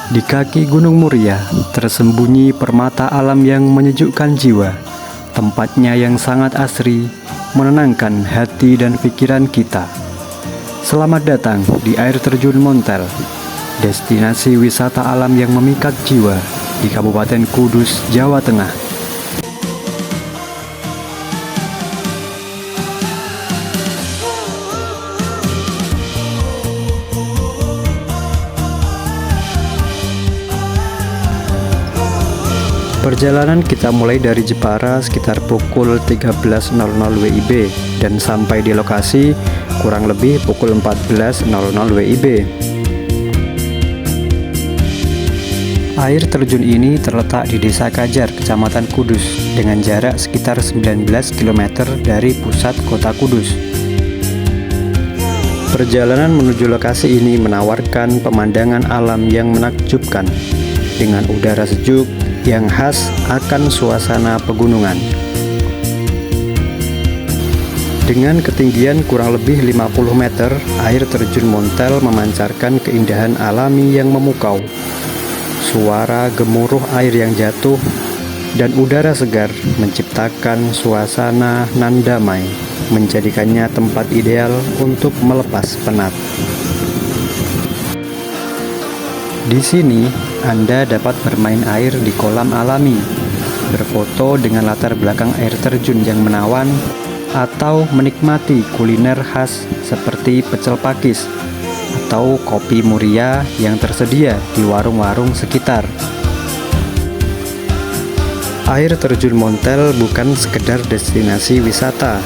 Di kaki Gunung Muria tersembunyi permata alam yang menyejukkan jiwa. Tempatnya yang sangat asri, menenangkan hati dan pikiran kita. Selamat datang di Air Terjun Montel, destinasi wisata alam yang memikat jiwa di Kabupaten Kudus, Jawa Tengah. Perjalanan kita mulai dari Jepara sekitar pukul 13.00 WIB dan sampai di lokasi kurang lebih pukul 14.00 WIB. Air terjun ini terletak di Desa Kajar, Kecamatan Kudus, dengan jarak sekitar 19 km dari pusat kota Kudus. Perjalanan menuju lokasi ini menawarkan pemandangan alam yang menakjubkan, dengan udara sejuk yang khas akan suasana pegunungan. Dengan ketinggian kurang lebih 50 meter, air terjun Montel memancarkan keindahan alami yang memukau. Suara gemuruh air yang jatuh dan udara segar menciptakan suasana nan damai, menjadikannya tempat ideal untuk melepas penat. Di sini, Anda dapat bermain air di kolam alami, berfoto dengan latar belakang air terjun yang menawan, atau menikmati kuliner khas seperti pecel pakis atau kopi Muria yang tersedia di warung-warung sekitar. Air terjun Montel bukan sekedar destinasi wisata,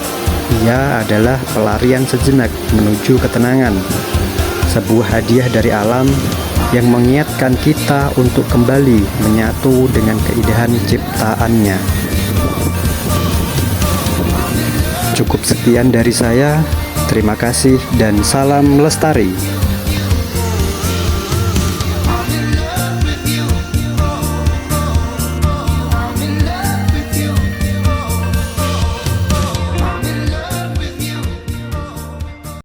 ia adalah pelarian sejenak menuju ketenangan, sebuah hadiah dari alam yang mengingatkan kita untuk kembali menyatu dengan keindahan ciptaannya. Cukup sekian dari saya, terima kasih dan salam lestari.